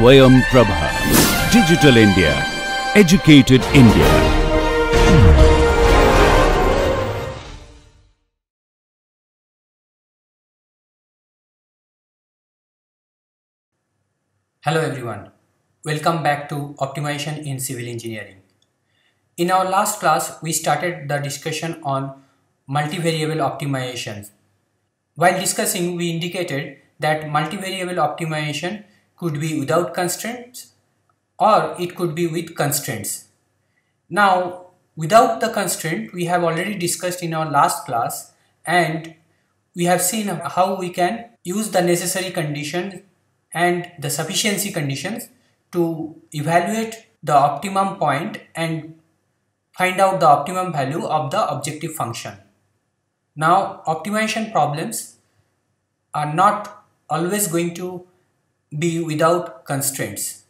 Swayam Prabha. Digital India. Educated India. Hello everyone, welcome back to Optimization in Civil Engineering. In our last class, we started the discussion on multivariable optimization. While discussing, we indicated that multivariable optimization could be without constraints or it could be with constraints. Now, without the constraint, we have already discussed in our last class, and we have seen how we can use the necessary conditions and the sufficiency conditions to evaluate the optimum point and find out the optimum value of the objective function. Now, optimization problems are not always going to be without constraints.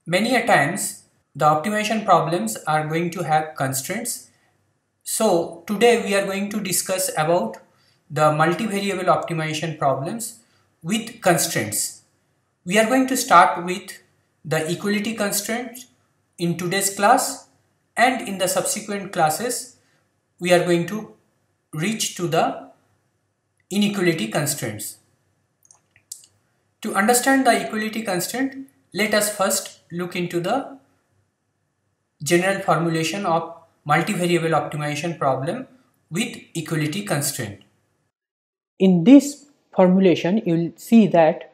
Many a times, the optimization problems are going to have constraints. So, today we are going to discuss about the multivariable optimization problems with constraints. We are going to start with the equality constraint in today's class, and in the subsequent classes we are going to reach to the inequality constraints. To understand the equality constraint, let us first look into the general formulation of multivariable optimization problem with equality constraint. In this formulation, you will see that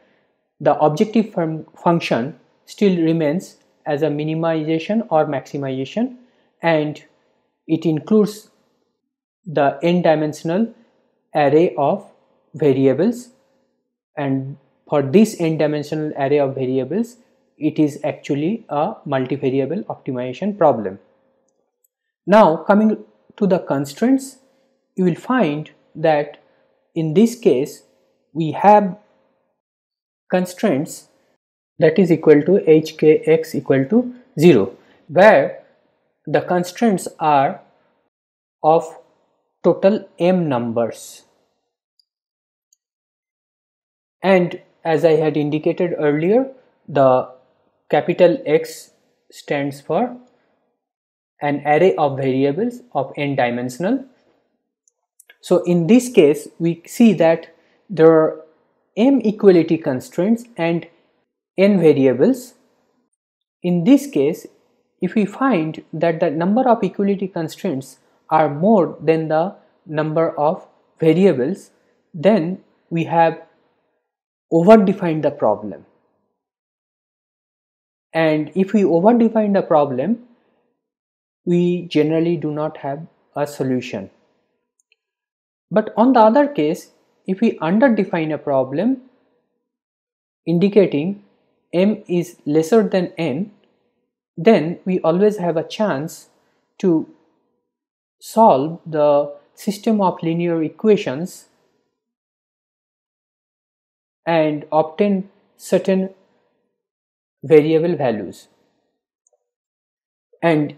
the objective function still remains as a minimization or maximization, and it includes the n-dimensional array of variables, and for this n-dimensional array of variables, it is actually a multivariable optimization problem. Now, coming to the constraints, you will find that in this case we have constraints that is equal to hkx equal to 0, where the constraints are of total m numbers, and as I had indicated earlier, the capital X stands for an array of variables of n dimensional. So in this case we see that there are m equality constraints and n variables. In this case, if we find that the number of equality constraints are more than the number of variables, then we have overdefined the problem. And if we overdefine the problem, we generally do not have a solution. But on the other case, if we underdefine a problem indicating m is lesser than n, then we always have a chance to solve the system of linear equations and obtain certain variable values, and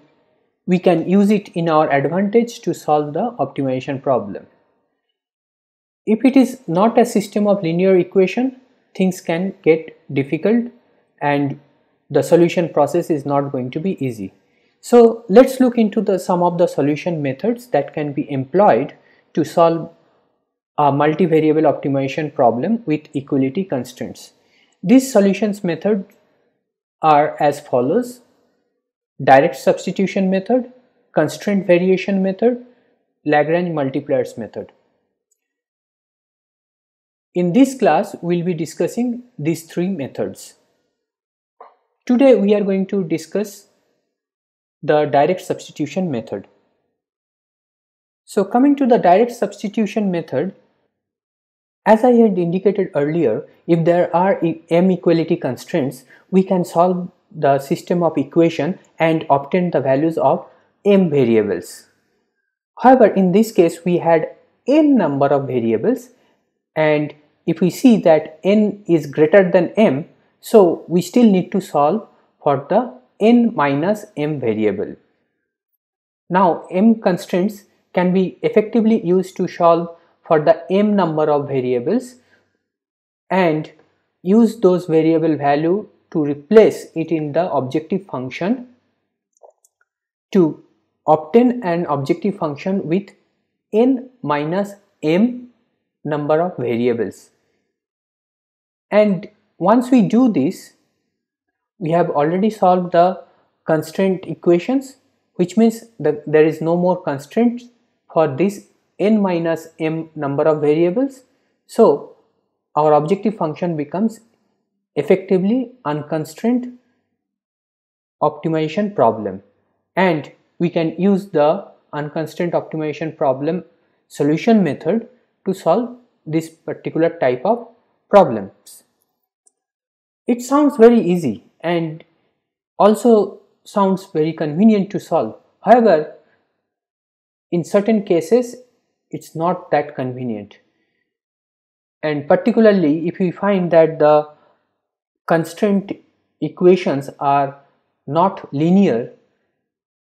we can use it in our advantage to solve the optimization problem. If it is not a system of linear equation, things can get difficult and the solution process is not going to be easy. So let's look into some of the solution methods that can be employed to solve a multivariable optimization problem with equality constraints. These solutions methods are as follows: direct substitution method, constraint variation method, Lagrange multipliers method. In this class, we will be discussing these three methods. Today we are going to discuss the direct substitution method. So coming to the direct substitution method, as I had indicated earlier, if there are m equality constraints, we can solve the system of equation and obtain the values of m variables. However, in this case we had n number of variables, and if we see that n is greater than m, so we still need to solve for the n minus m variable. Now m constraints can be effectively used to solve for the m number of variables, and use those variable value to replace it in the objective function to obtain an objective function with n minus m number of variables. And once we do this, we have already solved the constraint equations, which means that there is no more constraints for this n minus m number of variables. So our objective function becomes effectively unconstrained optimization problem, and we can use the unconstrained optimization problem solution method to solve this particular type of problems. It sounds very easy and also sounds very convenient to solve. However, in certain cases it's not that convenient, and particularly if we find that the constraint equations are not linear,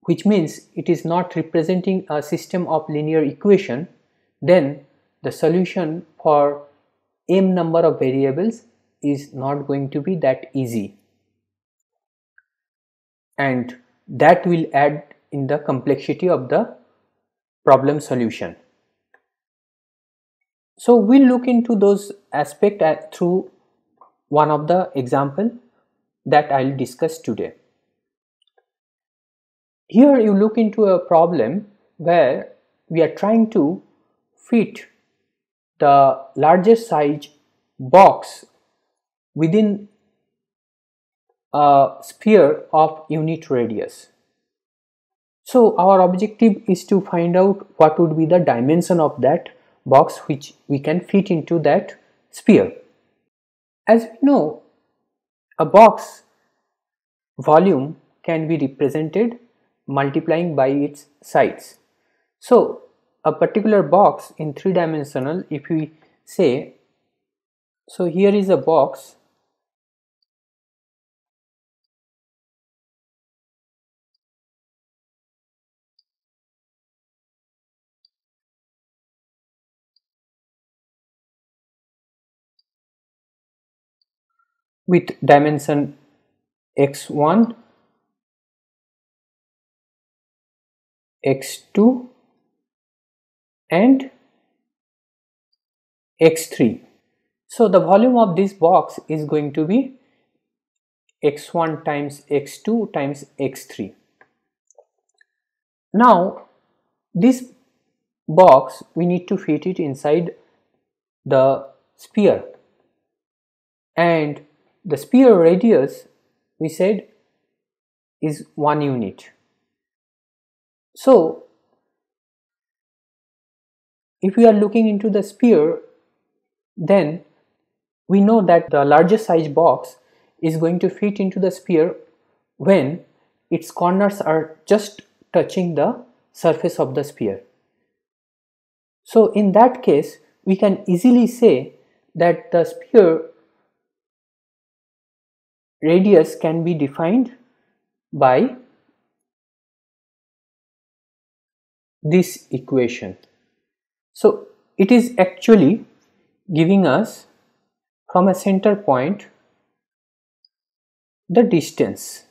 which means it is not representing a system of linear equation, then the solution for m number of variables is not going to be that easy, and that will add in the complexity of the problem solution. So we'll look into those aspects through one of the example that I'll discuss today. Here you look into a problem where we are trying to fit the largest size box within a sphere of unit radius. So our objective is to find out what would be the dimension of that box which we can fit into that sphere. As we know, a box volume can be represented multiplying by its sides. So a particular box in three-dimensional, if we say, so here is a box with dimension x1, x2 and x3. So the volume of this box is going to be x1 times x2 times x3. Now this box we need to fit it inside the sphere, and the sphere radius we said is 1 unit. So if we are looking into the sphere, then we know that the largest size box is going to fit into the sphere when its corners are just touching the surface of the sphere. So in that case we can easily say that the sphere radius can be defined by this equation. So it is actually giving us from a center point the distance,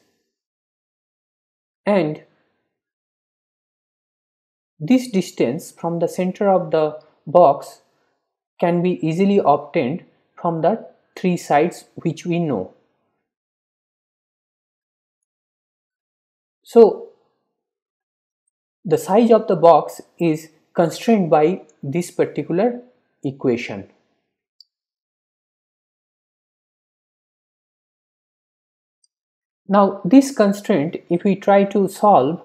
and this distance from the center of the box can be easily obtained from the three sides which we know. So the size of the box is constrained by this particular equation. Now this constraint, if we try to solve,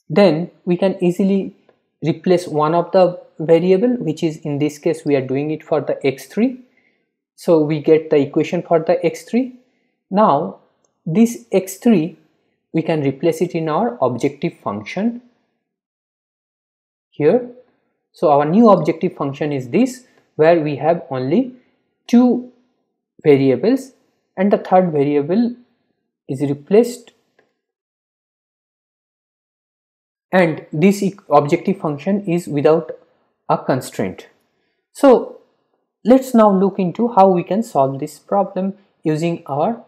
then we can easily replace one of the variable, which is in this case we are doing it for the x3. So we get the equation for the x3. Now this x3 we can replace it in our objective function here. So our new objective function is this, where we have only two variables and the third variable is replaced, and this objective function is without a constraint. So let's now look into how we can solve this problem using our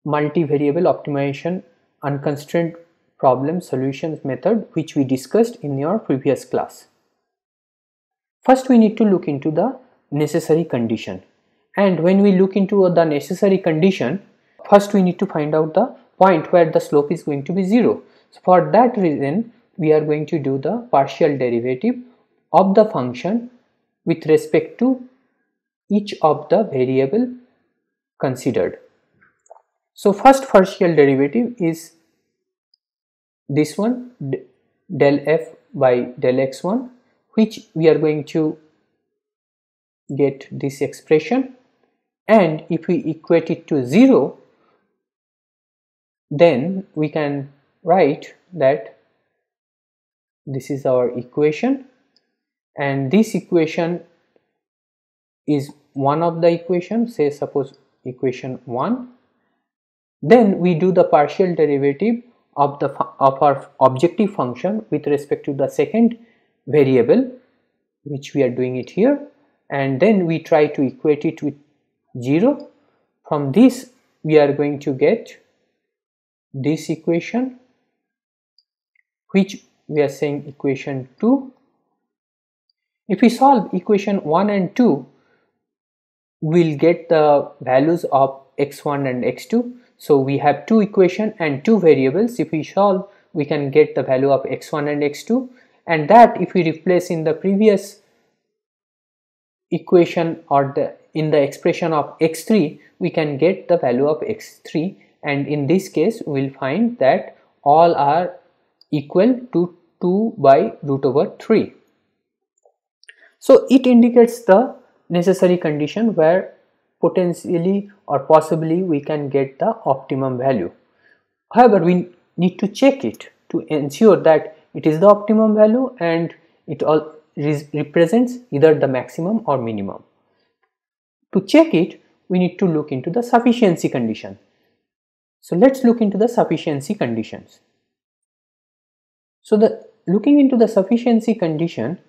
multivariable optimization unconstrained problem solutions method, which we discussed in your previous class. First, we need to look into the necessary condition, and when we look into the necessary condition, first we need to find out the point where the slope is going to be 0. So for that reason, we are going to do the partial derivative of the function with respect to each of the variable considered. So first partial derivative is this one, del f by del x1, which we are going to get this expression, and if we equate it to 0, then we can write that this is our equation, and this equation is one of the equations, say suppose equation 1. Then we do the partial derivative of our objective function with respect to the second variable, which we are doing it here, and then we try to equate it with 0. From this we are going to get this equation, which we are saying equation 2. If we solve equation 1 and 2, we'll get the values of x1 and x2. So we have two equations and two variables. If we solve, we can get the value of x1 and x2, and that if we replace in the previous equation or in the expression of x3, we can get the value of x3, and in this case we will find that all are equal to 2 by root over 3. So it indicates the necessary condition where potentially or possibly we can get the optimum value. However, we need to check it to ensure that it is the optimum value and it all represents either the maximum or minimum. To check it, we need to look into the sufficiency condition. So let's look into the sufficiency conditions. So looking into the sufficiency condition,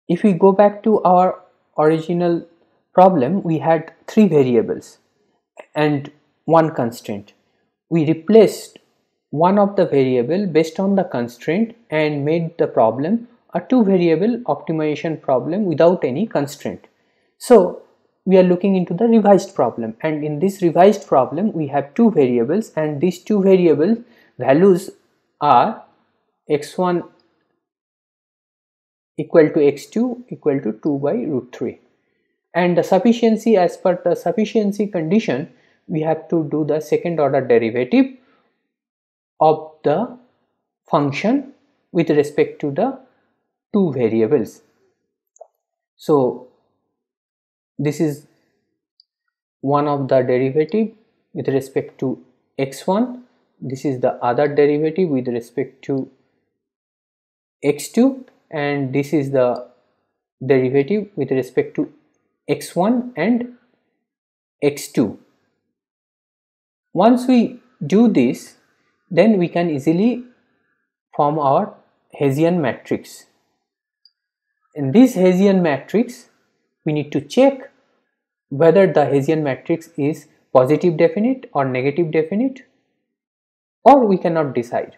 if we go back to our original problem, we had 3 variables and 1 constraint. We replaced one of the variable based on the constraint and made the problem a 2 variable optimization problem without any constraint. So we are looking into the revised problem, and in this revised problem we have 2 variables, and these 2 variable values are x1 equal to x2 equal to 2 by root 3. And the sufficiency, as per the sufficiency condition, we have to do the second order derivative of the function with respect to the 2 variables. So this is one of the derivative with respect to x1, this is the other derivative with respect to x2, and this is the derivative with respect to x1 and x2. Once we do this, then we can easily form our Hessian matrix. In this Hessian matrix, we need to check whether the Hessian matrix is positive definite or negative definite, or we cannot decide.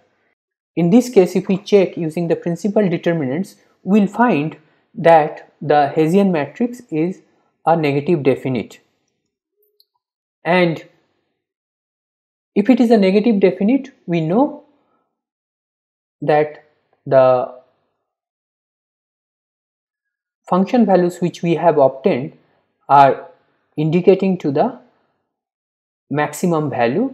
In this case, if we check using the principal determinants, we will find that the Hessian matrix is a negative definite, and if it is a negative definite, we know that the function values which we have obtained are indicating to the maximum value.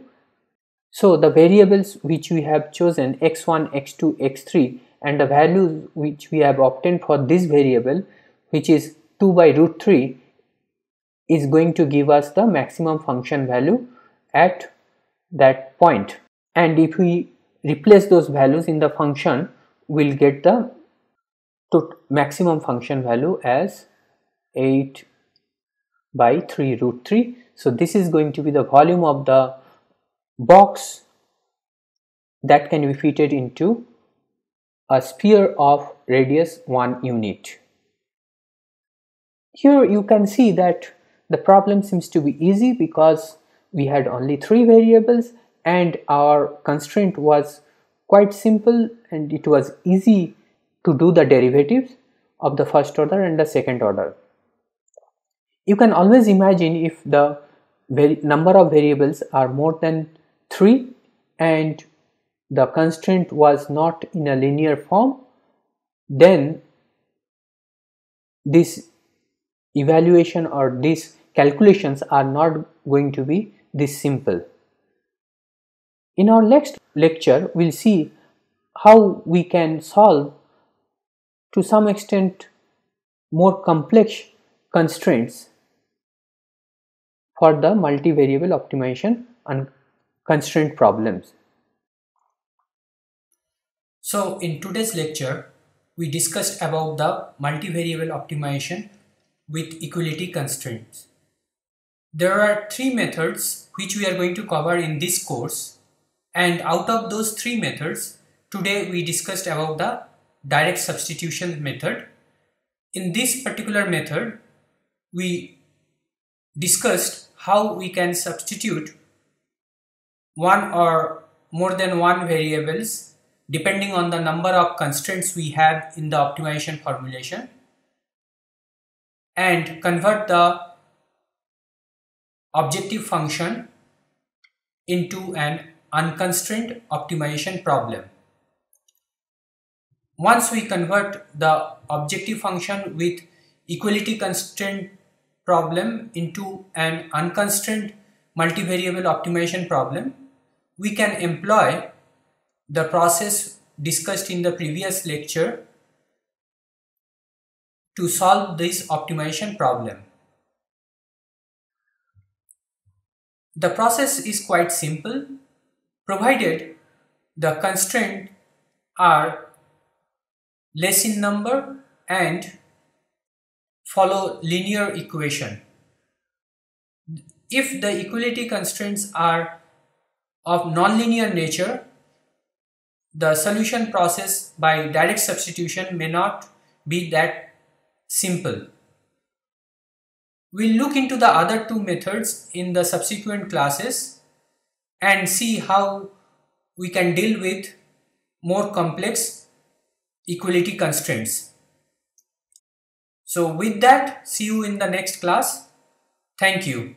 So the variables which we have chosen, x1, x2, x3, and the values which we have obtained for this variable, which is 2 by root 3, is going to give us the maximum function value at that point. And if we replace those values in the function, we'll get the maximum function value as 8 by 3 root 3. So this is going to be the volume of the box that can be fitted into a sphere of radius 1 unit. Here you can see that the problem seems to be easy because we had only 3 variables and our constraint was quite simple and it was easy to do the derivatives of the first order and the second order. You can always imagine if the number of variables are more than 3 and the constraint was not in a linear form, then this evaluation or these calculations are not going to be this simple. In our next lecture, we'll see how we can solve to some extent more complex constraints for the multivariable optimization and constraint problems. So in today's lecture, we discussed about the multivariable optimization with equality constraints. There are 3 methods which we are going to cover in this course, and out of those 3 methods, today we discussed about the direct substitution method. In this particular method, we discussed how we can substitute one or more than one variables depending on the number of constraints we have in the optimization formulation, and convert the objective function into an unconstrained optimization problem. Once we convert the objective function with equality constraint problem into an unconstrained multivariable optimization problem, we can employ the process discussed in the previous lecture to solve this optimization problem. The process is quite simple, provided the constraints are less in number and follow linear equation. If the equality constraints are of nonlinear nature, the solution process by direct substitution may not be that simple. We'll look into the other 2 methods in the subsequent classes and see how we can deal with more complex equality constraints. So with that, see you in the next class. Thank you.